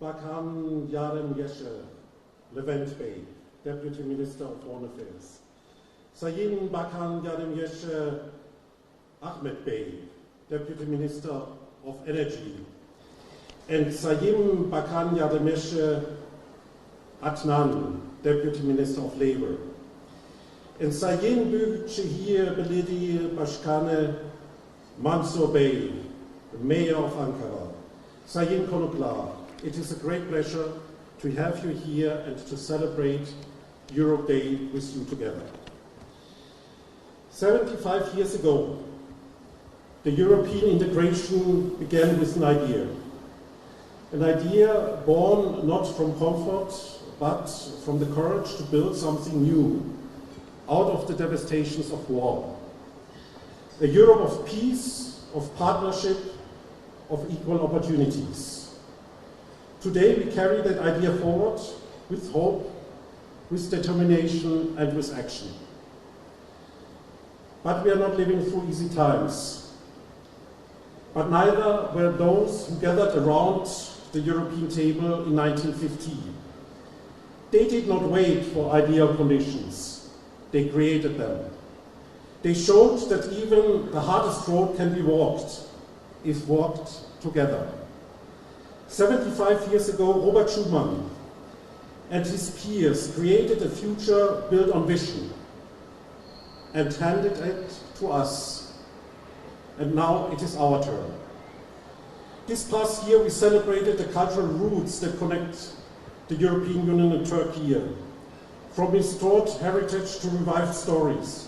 Bakan Yarem Yeshe, Levent Bey, Deputy Minister of Foreign Affairs. Sayın Bakan Yarem Yeshe Ahmed Bey, Deputy Minister of Energy. And Sayın Bakan Yarem Yeshe Adnan, Deputy Minister of Labor. And Sayın Büyükelçi Belediye Başkanı Mansur Bey, the Mayor of Ankara. Sayın konuklar, it is a great pleasure to have you here and to celebrate Europe Day with you together. 75 years ago, the European integration began with an idea born not from comfort, but from the courage to build something new out of the devastations of war. A Europe of peace, of partnership, of equal opportunities. Today we carry that idea forward with hope, with determination and with action. But we are not living through easy times. But neither were those who gathered around the European table in 1950. They did not wait for ideal conditions. They created them. They showed that even the hardest road can be walked if walked together. 75 years ago, Robert Schuman and his peers created a future built on vision and handed it to us. And now it is our turn. This past year we celebrated the cultural roots that connect the European Union and Turkey, from restored heritage to revived stories,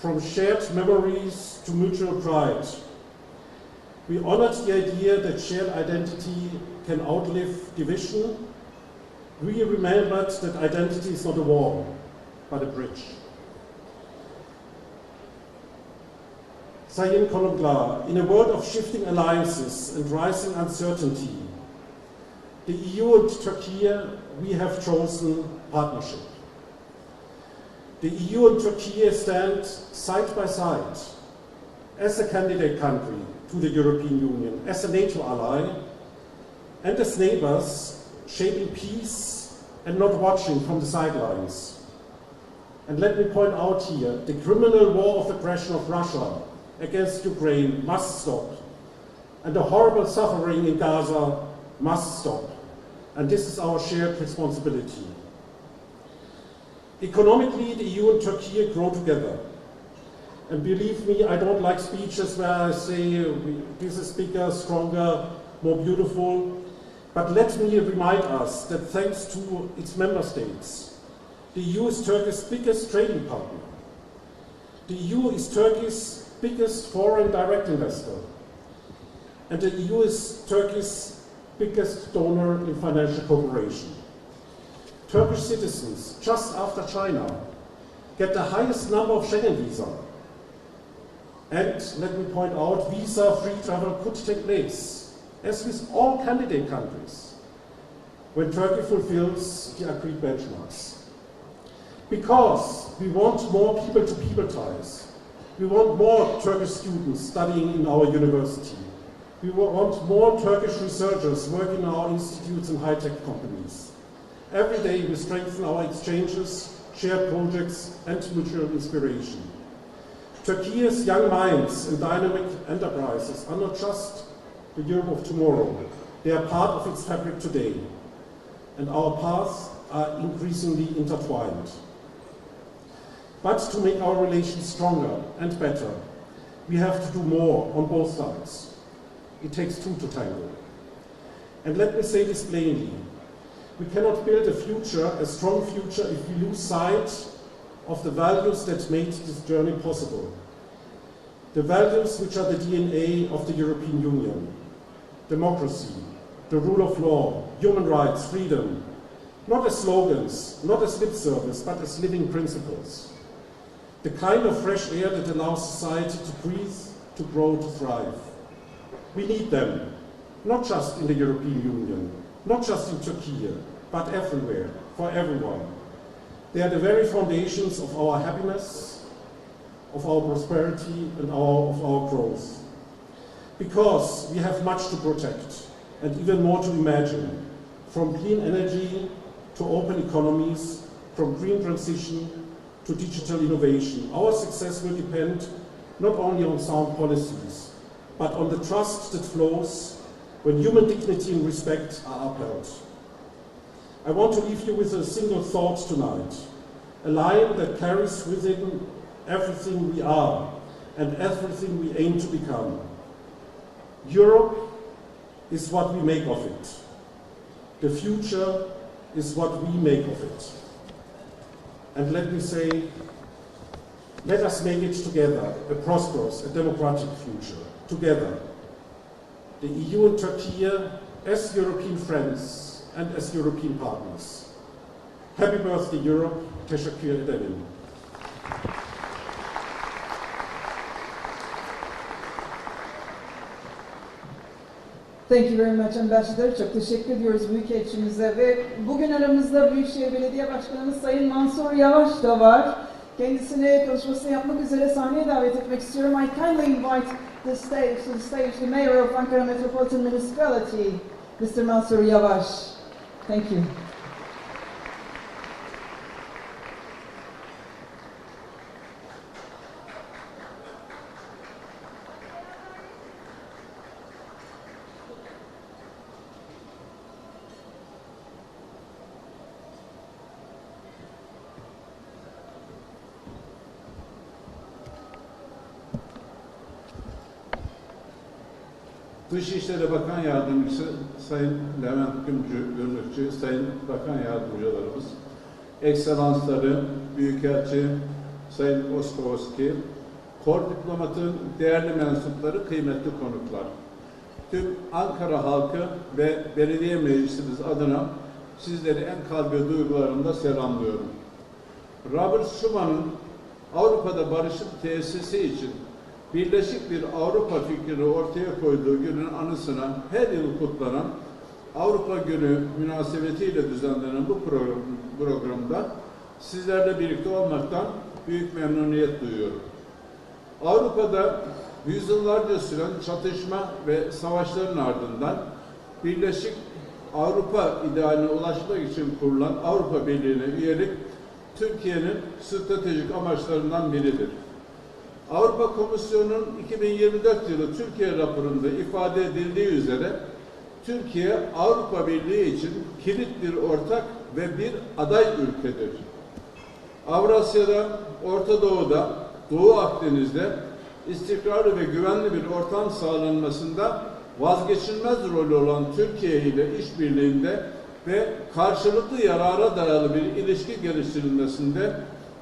from shared memories to mutual pride. We honored the idea that shared identity can outlive division. We remembered that identity is not a wall, but a bridge. Sayın konuklar, in a world of shifting alliances and rising uncertainty, the EU and Turkey, we have chosen partnership. The EU and Turkey stand side by side as a candidate country to the European Union, as a NATO ally, and as neighbors shaping peace and not watching from the sidelines. And let me point out here, the criminal war of aggression of Russia against Ukraine must stop. And the horrible suffering in Gaza must stop. And this is our shared responsibility. Economically, the EU and Turkey grow together. And believe me, I don't like speeches where I say this is bigger, stronger, more beautiful. But let me remind us that thanks to its member states, the EU is Turkey's biggest trading partner. The EU is Turkey's biggest foreign direct investor. And the EU is Turkey's biggest donor in financial cooperation. Turkish citizens, just after China, get the highest number of Schengen visa. And let me point out, visa-free travel could take place, as with all candidate countries, when Turkey fulfills the agreed benchmarks. Because we want more people-to-people ties. We want more Turkish students studying in our university. We want more Turkish researchers working in our institutes and high-tech companies. Every day we strengthen our exchanges, shared projects, and mutual inspiration. Turkey's young minds and dynamic enterprises are not just the Europe of tomorrow. They are part of its fabric today. And our paths are increasingly intertwined. But to make our relations stronger and better, we have to do more on both sides. It takes two to tango. And let me say this plainly. We cannot build a future, a strong future, if we lose sight of the values that made this journey possible. The values which are the DNA of the European Union. Democracy, the rule of law, human rights, freedom. Not as slogans, not as lip service, but as living principles. The kind of fresh air that allows society to breathe, to grow, to thrive. We need them, not just in the European Union, not just in Turkey, but everywhere, for everyone. They are the very foundations of our happiness, of our prosperity, and of our growth. Because we have much to protect, and even more to imagine. from clean energy to open economies, from green transition to digital innovation. Our success will depend not only on sound policies, but on the trust that flows when human dignity and respect are upheld. I want to leave you with a single thought tonight, a line that carries within everything we are and everything we aim to become. Europe is what we make of it. The future is what we make of it. And let me say, let us make it together, a prosperous, a democratic future, together. The EU and Turkey as European friends and as European partners. Happy birthday Europe, teşekkür ederim. Thank you very much Ambassador. Çok teşekkür ediyoruz Büyükelçimize ve bugün aramızda Büyükşehir Belediye Başkanımız Sayın Mansur Yavaş da var. Kendisine konuşmasını yapmak üzere sahneye davet etmek istiyorum. I kindly invite to the stage the Mayor of Ankara Metropolitan Municipality, Mr. Mansur Yavaş. Thank you. Dışişleri Bakan Yardımcısı Sayın Levent Gümrükçü, Sayın Bakan Yardımcılarımız, Ekselansları, Büyükelçi Sayın Ossowski, Kor Diplomat'ın değerli mensupları, kıymetli konuklar. Tüm Ankara halkı ve belediye meclisimiz adına sizleri en kalbi duygularımda selamlıyorum. Robert Schumann'ın Avrupa'da barışın tesisi için birleşik bir Avrupa fikrini ortaya koyduğu günün anısına her yıl kutlanan Avrupa Günü münasebetiyle düzenlenen bu programda sizlerle birlikte olmaktan büyük memnuniyet duyuyorum. Avrupa'da yüzyıllarca süren çatışma ve savaşların ardından Birleşik Avrupa idealine ulaşmak için kurulan Avrupa Birliği'ne üyelik Türkiye'nin stratejik amaçlarından biridir. Avrupa Komisyonu'nun 2024 yılı Türkiye raporunda ifade edildiği üzere Türkiye Avrupa Birliği için kilit bir ortak ve bir aday ülkedir. Avrasya'da, Orta Doğu'da, Doğu Akdeniz'de istikrarlı ve güvenli bir ortam sağlanmasında vazgeçilmez rolü olan Türkiye ile işbirliğinde ve karşılıklı yarara dayalı bir ilişki geliştirilmesinde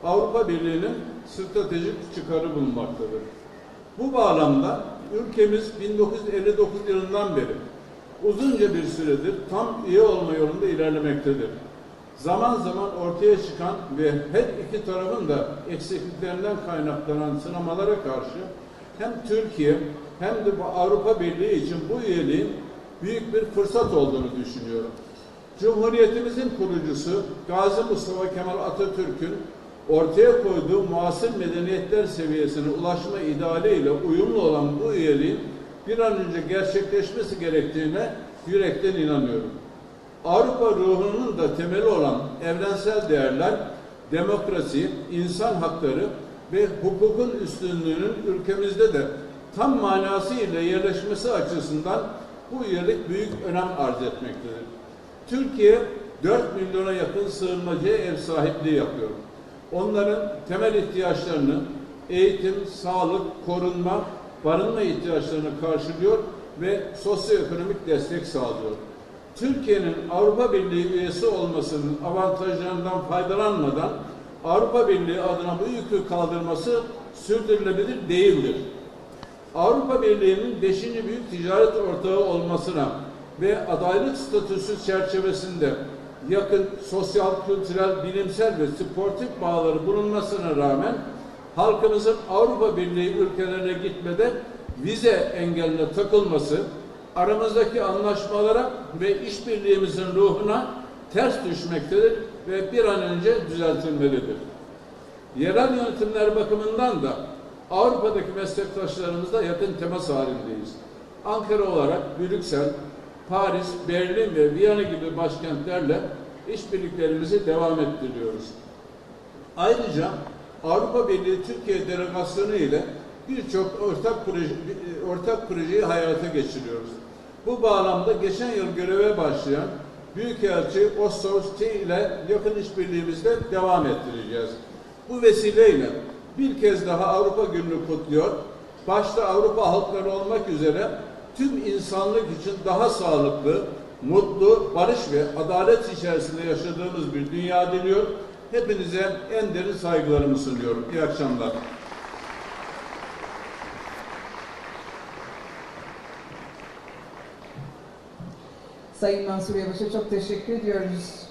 Avrupa Birliği'nin stratejik çıkarı bulunmaktadır. Bu bağlamda ülkemiz 1959 yılından beri uzunca bir süredir tam üye olma yolunda ilerlemektedir. Zaman zaman ortaya çıkan ve her iki tarafın da eksikliklerinden kaynaklanan sınamalara karşı hem Türkiye hem de Avrupa Birliği için bu üyeliğin büyük bir fırsat olduğunu düşünüyorum. Cumhuriyetimizin kurucusu Gazi Mustafa Kemal Atatürk'ün ortaya koyduğu muasır medeniyetler seviyesine ulaşma idealiyle uyumlu olan bu üyeliğin bir an önce gerçekleşmesi gerektiğine yürekten inanıyorum. Avrupa ruhunun da temeli olan evrensel değerler, demokrasi, insan hakları ve hukukun üstünlüğünün ülkemizde de tam manasıyla yerleşmesi açısından bu üyelik büyük önem arz etmektedir. Türkiye 4 milyona yakın sığınmacıya ev sahipliği yapıyor. Onların temel ihtiyaçlarını eğitim, sağlık, korunma, barınma ihtiyaçlarını karşılıyor ve sosyoekonomik destek sağlıyor. Türkiye'nin Avrupa Birliği üyesi olmasının avantajlarından faydalanmadan Avrupa Birliği adına bu yükü kaldırması sürdürülebilir değildir. Avrupa Birliği'nin 5. büyük ticaret ortağı olmasına ve adaylık statüsü çerçevesinde yakın sosyal, kültürel, bilimsel ve sportif bağları bulunmasına rağmen halkımızın Avrupa Birliği ülkelerine gitmede vize engeline takılması, aramızdaki anlaşmalara ve işbirliğimizin ruhuna ters düşmektedir ve bir an önce düzeltilmelidir. Yerel yönetimler bakımından da Avrupa'daki meslektaşlarımızla yakın temas halindeyiz. Ankara olarak Brüksel, Paris, Berlin ve Viyana gibi başkentlerle işbirliklerimizi devam ettiriyoruz. Ayrıca Avrupa Birliği Türkiye Delegasyonu ile birçok ortak projeyi hayata geçiriyoruz. Bu bağlamda geçen yıl göreve başlayan Büyükelçi Ossowski ile yakın işbirliğimizde devam ettireceğiz. Bu vesileyle bir kez daha Avrupa Günü'nü kutluyor, başta Avrupa halkları olmak üzere tüm insanlık için daha sağlıklı, mutlu, barış ve adalet içerisinde yaşadığımız bir dünya diliyor. Hepinize en derin saygılarımı sunuyorum. İyi akşamlar. Sayın Mansur Yavaş'a çok teşekkür ediyoruz.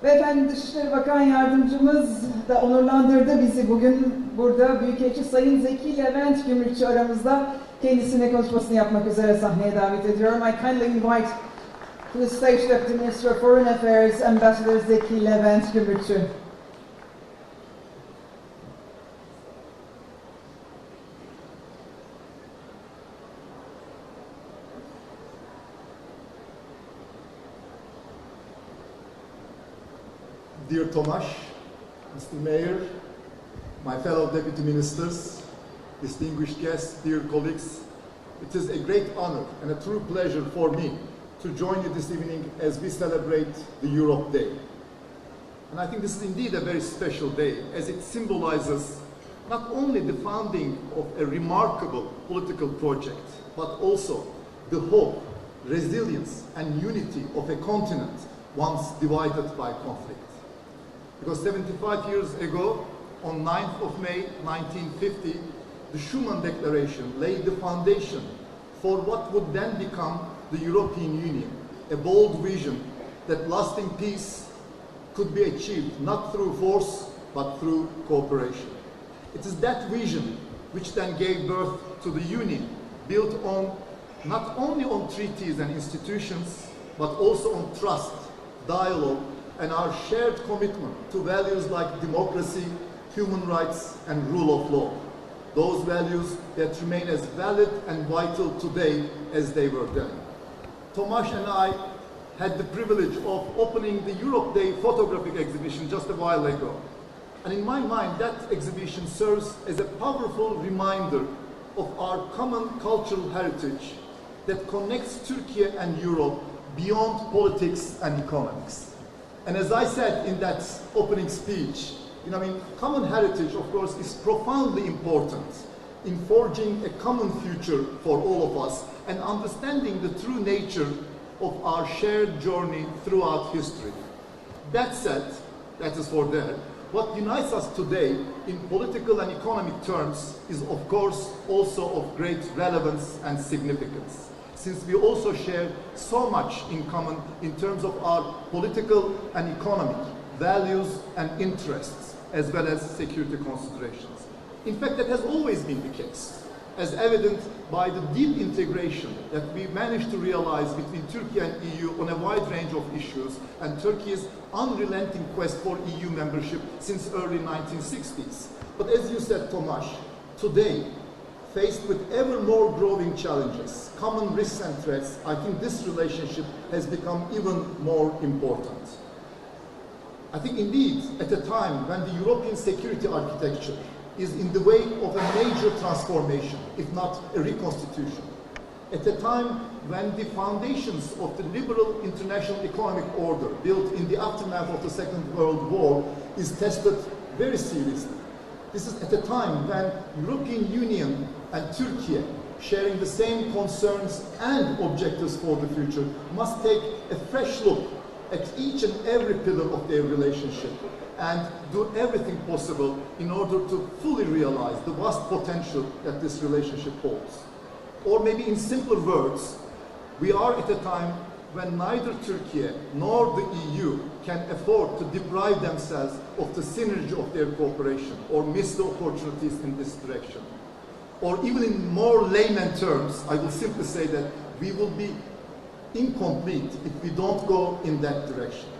Ve efendim Dışişleri Bakan Yardımcımız da onurlandırdı bizi bugün burada. Büyükelçi Sayın Zeki Levent Gümrükçü aramızda. Kendisine konuşmasını yapmak üzere sahneye davet ediyorum. I kindly invite to the stage Deputy Minister of Foreign Affairs, Ambassador Zeki Levent Gümrükçü. Dear Tomasz, Mr. Mayor, my fellow deputy ministers, distinguished guests, dear colleagues, it is a great honor and a true pleasure for me to join you this evening as we celebrate the Europe Day. And I think this is indeed a very special day, as it symbolizes not only the founding of a remarkable political project, but also the hope, resilience, and unity of a continent once divided by conflict. Because 75 years ago, on 9th of May 1950, the Schuman Declaration laid the foundation for what would then become the European Union, a bold vision that lasting peace could be achieved not through force, but through cooperation. It is that vision which then gave birth to the Union, built on not only on treaties and institutions, but also on trust, dialogue, and our shared commitment to values like democracy, human rights, and rule of law. Those values that remain as valid and vital today as they were then. Tomasz and I had the privilege of opening the Europe Day photographic exhibition just a while ago. And in my mind, that exhibition serves as a powerful reminder of our common cultural heritage that connects Turkey and Europe beyond politics and economics. And as I said in that opening speech, common heritage, of course, is profoundly important in forging a common future for all of us and understanding the true nature of our shared journey throughout history. That said, that is for there, what unites us today in political and economic terms is, of course, also of great relevance and significance, since we also share so much in common in terms of our political and economic values and interests, as well as security considerations. In fact, that has always been the case, as evident by the deep integration that we managed to realize between Turkey and EU on a wide range of issues, and Turkey's unrelenting quest for EU membership since early 1960s. But as you said, Tomasz, today, faced with ever more growing challenges, common risks and threats, I think this relationship has become even more important. I think indeed, at a time when the European security architecture is in the wake of a major transformation, if not a reconstitution, at a time when the foundations of the liberal international economic order built in the aftermath of the Second World War is tested very seriously. This is at a time when European Union and Turkey, sharing the same concerns and objectives for the future, must take a fresh look at each and every pillar of their relationship and do everything possible in order to fully realize the vast potential that this relationship holds. Or maybe in simpler words, we are at a time when neither Turkey nor the EU can afford to deprive themselves of the synergy of their cooperation or miss the opportunities in this direction. Or even in more layman terms, I will simply say that we will be incomplete if we don't go in that direction.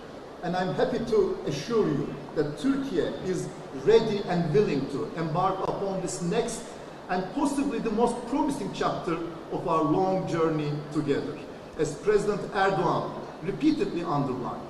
And I'm happy to assure you that Turkey is ready and willing to embark upon this next and possibly the most promising chapter of our long journey together. as President Erdogan repeatedly underlined,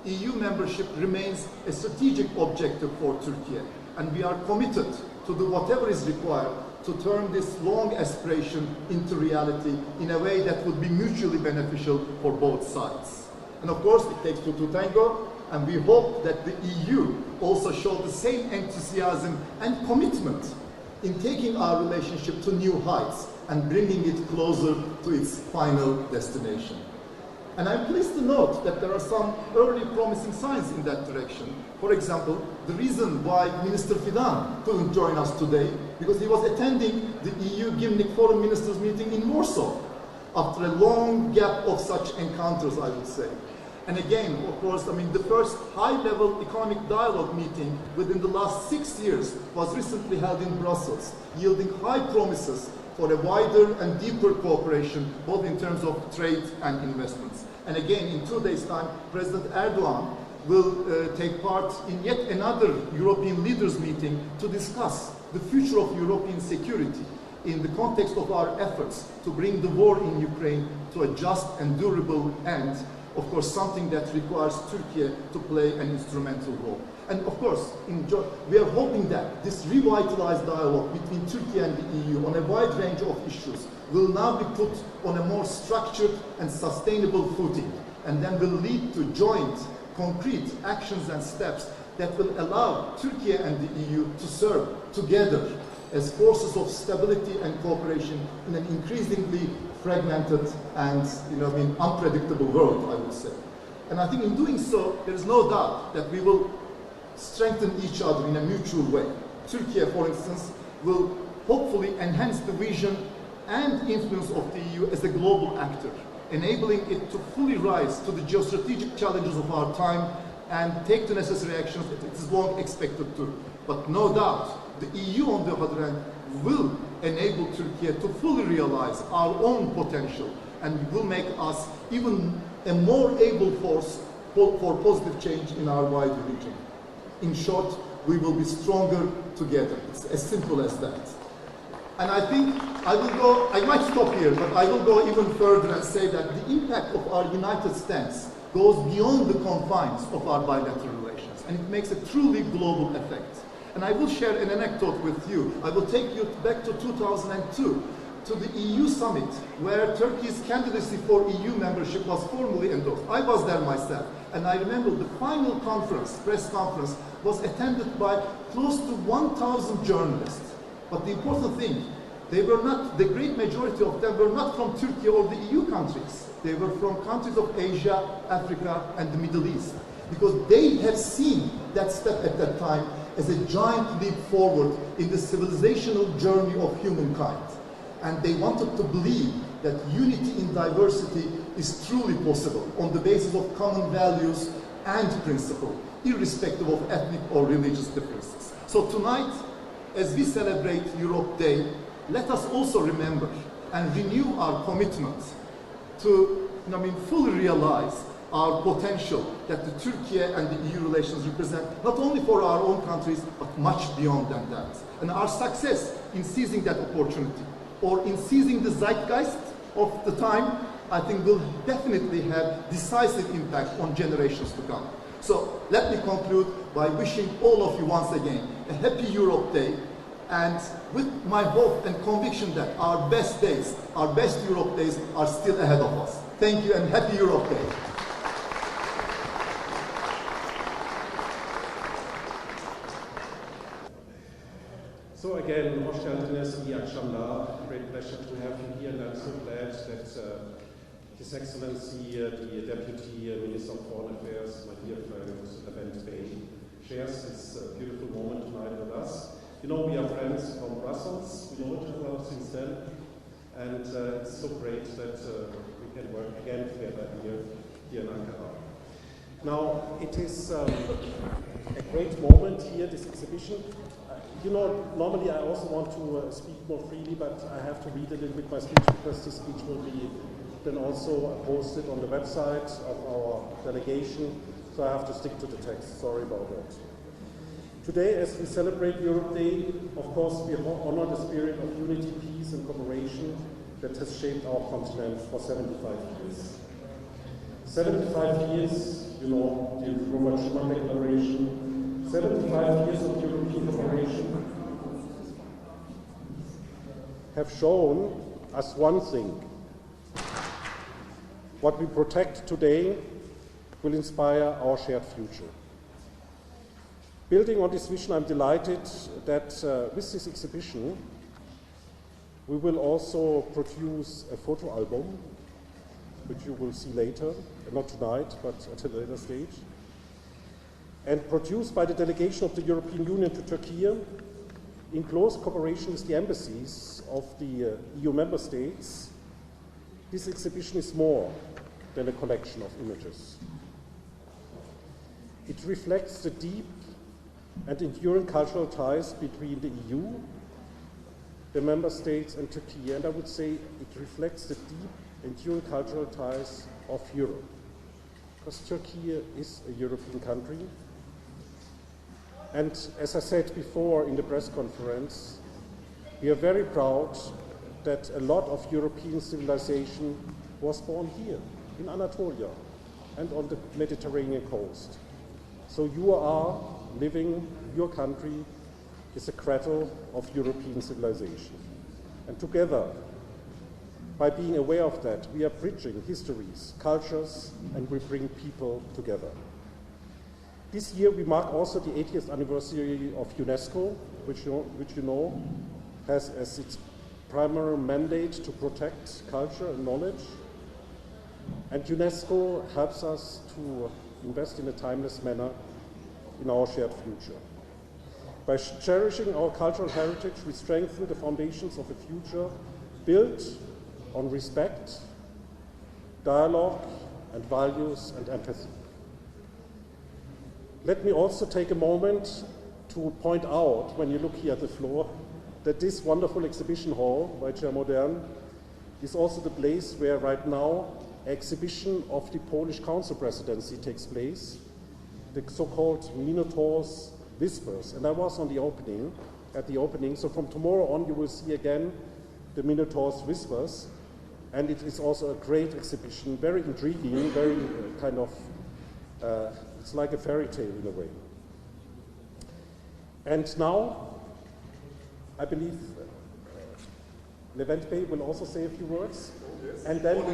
EU membership remains a strategic objective for Turkey, and we are committed to do whatever is required to turn this long aspiration into reality in a way that would be mutually beneficial for both sides. And of course, it takes two to tango, and we hope that the EU also show the same enthusiasm and commitment in taking our relationship to new heights and bringing it closer to its final destination. And I'm pleased to note that there are some early promising signs in that direction. For example, the reason why Minister Fidan couldn't join us today, because he was attending the EU Gymnich Foreign Ministers meeting in Warsaw, after a long gap of such encounters, I would say. And again, of course, I mean, the first high-level economic dialogue meeting within the last 6 years was recently held in Brussels, yielding high promises for a wider and deeper cooperation, both in terms of trade and investments. And again, in 2 days' time, President Erdogan will take part in yet another European leaders meeting to discuss the future of European security in the context of our efforts to bring the war in Ukraine to a just and durable end. Of course, something that requires Turkey to play an instrumental role. And of course, we are hoping that this revitalized dialogue between Turkey and the EU on a wide range of issues will now be put on a more structured and sustainable footing, and then will lead to joint, concrete actions and steps that will allow Turkey and the EU to serve together as forces of stability and cooperation in an increasingly fragmented and unpredictable world, I would say. And I think in doing so, there is no doubt that we will strengthen each other in a mutual way. Turkey, for instance, will hopefully enhance the vision and influence of the EU as a global actor, enabling it to fully rise to the geostrategic challenges of our time and take the necessary actions that it is long expected to. But no doubt, the EU, on the other hand, will enable Turkey to fully realize our own potential and will make us even a more able force for positive change in our wider region. In short, we will be stronger together. It's as simple as that. And I think I might stop here, but I will go even further and say that the impact of our united stance goes beyond the confines of our bilateral relations, and it makes a truly global effect. And I will share an anecdote with you. I will take you back to 2002, to the EU summit, where Turkey's candidacy for EU membership was formally endorsed. I was there myself, and I remember the final press conference, was attended by close to 1,000 journalists. But the important thing, the great majority of them were not from Turkey or the EU countries. They were from countries of Asia, Africa, and the Middle East, because they had seen that step at that time as a giant leap forward in the civilizational journey of humankind. And they wanted to believe that unity in diversity is truly possible on the basis of common values and principle, irrespective of ethnic or religious differences. So tonight, as we celebrate Europe Day, let us also remember and renew our commitment to fully realize our potential that the Turkey and the EU relations represent, not only for our own countries, but much beyond than that. And our success in seizing that opportunity, or in seizing the zeitgeist of the time, I think will definitely have decisive impact on generations to come. So let me conclude by wishing all of you once again a happy Europe Day, and with my hope and conviction that our best days, our best Europe days are still ahead of us. Thank you and happy Europe Day. So again, hoş geldiniz, iyi akşamlar. Great pleasure to have you here, and I'm so glad that His Excellency, the Deputy Minister of Foreign Affairs, my dear friend, Levent Bey, shares this beautiful moment tonight with us. You know, we are friends from Brussels, we know each other since then, and it's so great that we can work again together here in Ankara. Now, it is a great moment here, this exhibition. You know, normally I also want to speak more freely, but I have to read a little bit my speech because this speech will be then also posted on the website of our delegation, so I have to stick to the text. Sorry about that. Today, as we celebrate Europe Day, of course, we honor the spirit of unity, peace, and cooperation that has shaped our continent for 75 years. 75 years, you know, the Roma-Schuman Declaration, 75 years of European cooperation have shown us one thing. What we protect today will inspire our shared future. Building on this vision, I'm delighted that with this exhibition, we will also produce a photo album, which you will see later, not tonight, but at a later stage, and produced by the delegation of the European Union to Turkey in close cooperation with the embassies of the EU member states. This exhibition is more than a collection of images. It reflects the deep and enduring cultural ties between the EU, the member states, and Turkey, and I would say it reflects the deep, enduring cultural ties of Europe, because Turkey is a European country. And as I said before in the press conference, we are very proud that a lot of European civilization was born here, in Anatolia, and on the Mediterranean coast. So you are living, your country is a cradle of European civilization. And together, by being aware of that, we are bridging histories, cultures, and we bring people together. This year we mark also the 80th anniversary of UNESCO, which you know has as its primary mandate to protect culture and knowledge. And UNESCO helps us to invest in a timeless manner in our shared future. By cherishing our cultural heritage, we strengthen the foundations of a future built on respect, dialogue, and values and empathy. Let me also take a moment to point out, when you look here at the floor, that this wonderful exhibition hall by Chair Modern is also the place where right now an exhibition of the Polish Council Presidency takes place, the so-called Minotaur's Whispers. And I was on the opening, at the opening, so from tomorrow on you will see again the Minotaur's Whispers, and it is also a great exhibition, very intriguing, very kind of, it's like a fairy tale in a way. And now, I believe Levent Bey will also say a few words, yes. And then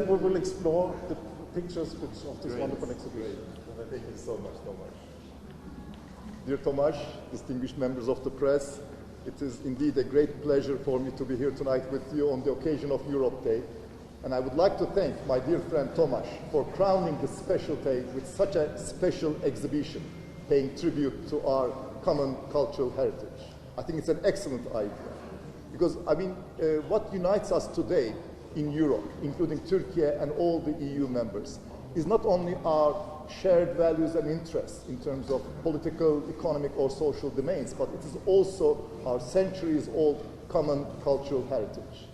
we will explore the pictures of this wonderful exhibition. Thank you so much, Tomasz. Dear Tomasz, distinguished members of the press, it is indeed a great pleasure for me to be here tonight with you on the occasion of Europe Day. And I would like to thank my dear friend Tomasz for crowning this special day with such a special exhibition, paying tribute to our common cultural heritage. I think it's an excellent idea. Because, I mean, what unites us today in Europe, including Turkey and all the EU members, is not only our shared values and interests in terms of political, economic, or social domains, but it is also our centuries-old common cultural heritage.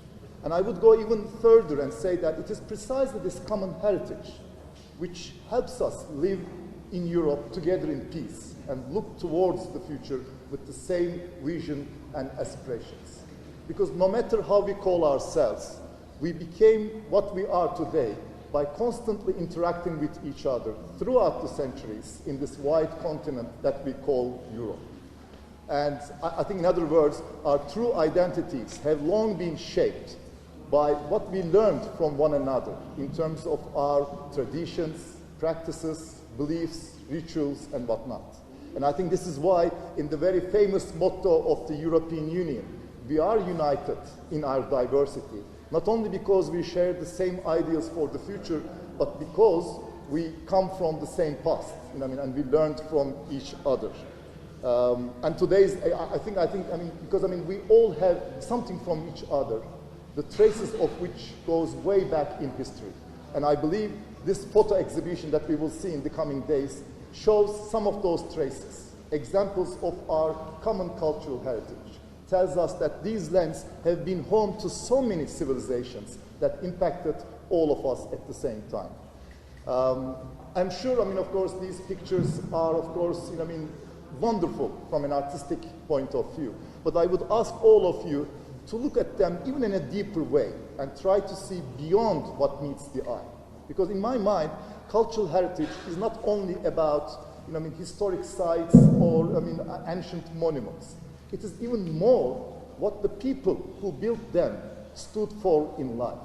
And I would go even further and say that it is precisely this common heritage which helps us live in Europe together in peace and look towards the future with the same vision and aspirations. Because no matter how we call ourselves, we became what we are today by constantly interacting with each other throughout the centuries in this wide continent that we call Europe. And I think, in other words, our true identities have long been shaped by what we learned from one another in terms of our traditions, practices, beliefs, rituals, and whatnot. And I think this is why, in the very famous motto of the European Union, we are united in our diversity, not only because we share the same ideals for the future, but because we come from the same past, you know, and we learned from each other. And today's, because we all have something from each other, the traces of which goes way back in history. And I believe this photo exhibition that we will see in the coming days shows some of those traces, examples of our common cultural heritage, tells us that these lands have been home to so many civilizations that impacted all of us at the same time. I'm sure, of course, these pictures are, of course, wonderful from an artistic point of view. But I would ask all of you to look at them even in a deeper way and try to see beyond what meets the eye. Because in my mind, cultural heritage is not only about historic sites or ancient monuments. It is even more what the people who built them stood for in life,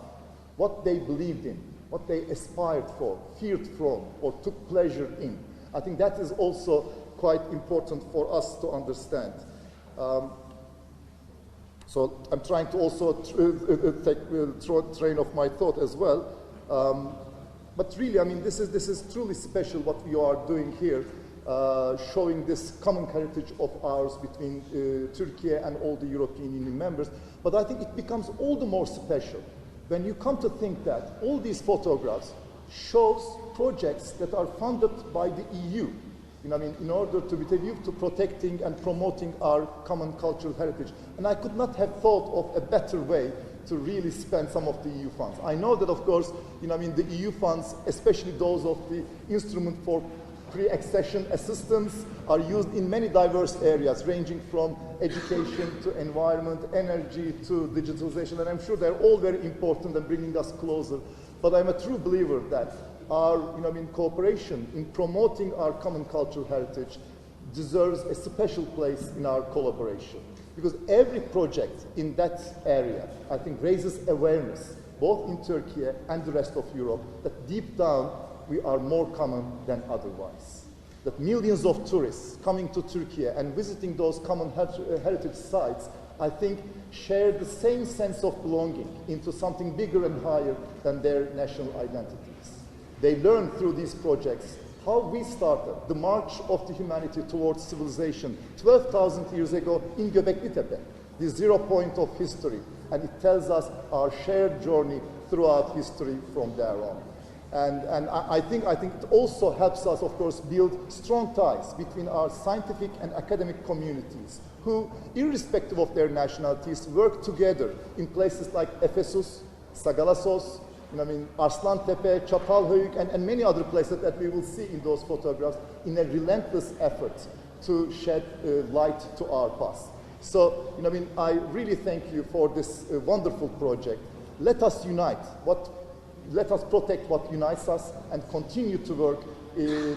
what they believed in, what they aspired for, feared from, or took pleasure in. I think that is also quite important for us to understand. So I'm trying to also take train of my thought as well. But really, this is truly special what we are doing here, showing this common heritage of ours between Turkey and all the European Union members. But I think it becomes all the more special when you come to think that all these photographs shows projects that are funded by the EU, in order to be viewed to protecting and promoting our common cultural heritage. And I could not have thought of a better way to really spend some of the EU funds. I know that, of course, the EU funds, especially those of the Instrument for Pre-Accession Assistance, are used in many diverse areas, ranging from education to environment, energy to digitalization, and I'm sure they're all very important and bringing us closer. But I'm a true believer that our cooperation in promoting our common cultural heritage deserves a special place in our collaboration. Because every project in that area, I think, raises awareness, both in Turkey and the rest of Europe, that deep down we are more common than otherwise. That millions of tourists coming to Turkey and visiting those common heritage sites, I think, share the same sense of belonging into something bigger and higher than their national identities. They learn through these projects how we started the march of the humanity towards civilization 12,000 years ago in Göbekli Tepe, the 0 point of history, and it tells us our shared journey throughout history from there on. And I think it also helps us, of course, build strong ties between our scientific and academic communities who, irrespective of their nationalities, work together in places like Ephesus, Sagalassos, Arslantepe, Çatalhöyük, and many other places that we will see in those photographs in a relentless effort to shed light to our past. So, I really thank you for this wonderful project. Let us unite. Let us protect what unites us and continue to work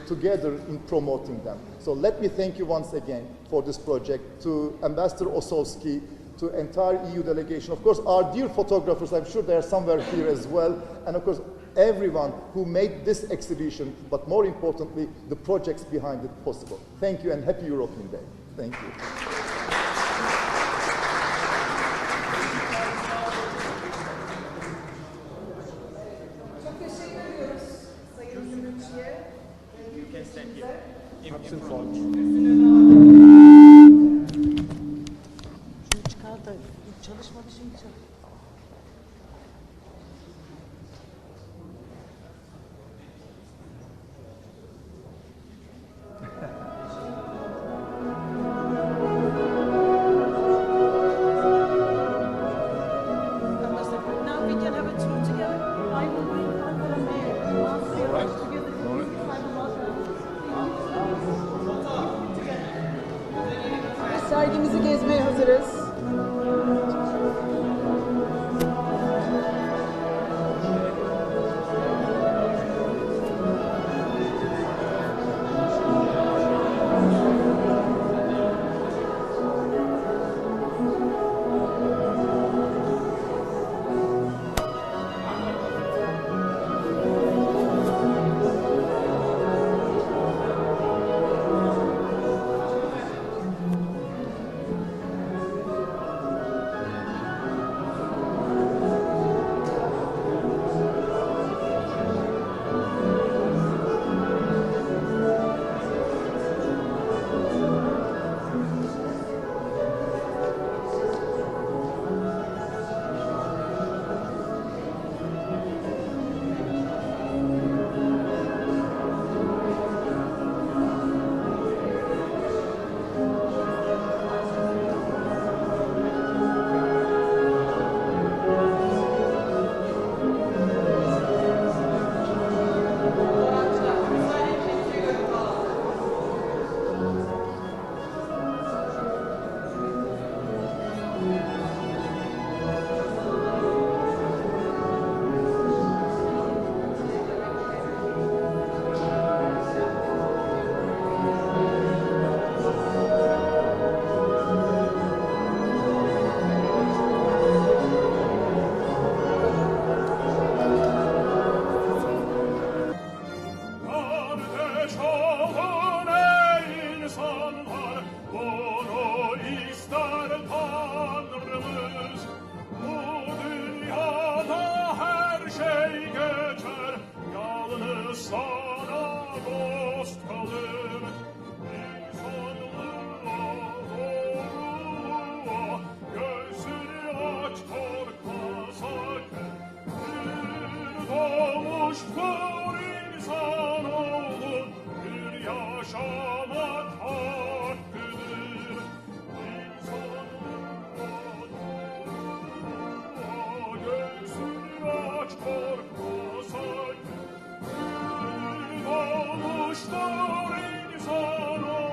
together in promoting them. So let me thank you once again for this project, to Ambassador Ossowski, to entire EU delegation, of course our dear photographers, I'm sure they are somewhere here as well, and of course everyone who made this exhibition, but more importantly the projects behind it possible. Thank you and happy European Day. Thank you. Çok teşekkür ediyoruz Sayın Gümrükçü'ye. Çalışmadı şimdi çalışıyor. Now we can have a tour together. I will bring the mayor. All right. Together. sana dost kalır. İnsanlığa, doğruluğa, gözünü aç korkma sakın. Bir doğmuştur insanoğlu, bir yaşamak hakkıdır. İnsanlığa, doğruluğa, gözünü aç korkma sakın. Bir doğmuştur insanoğlu,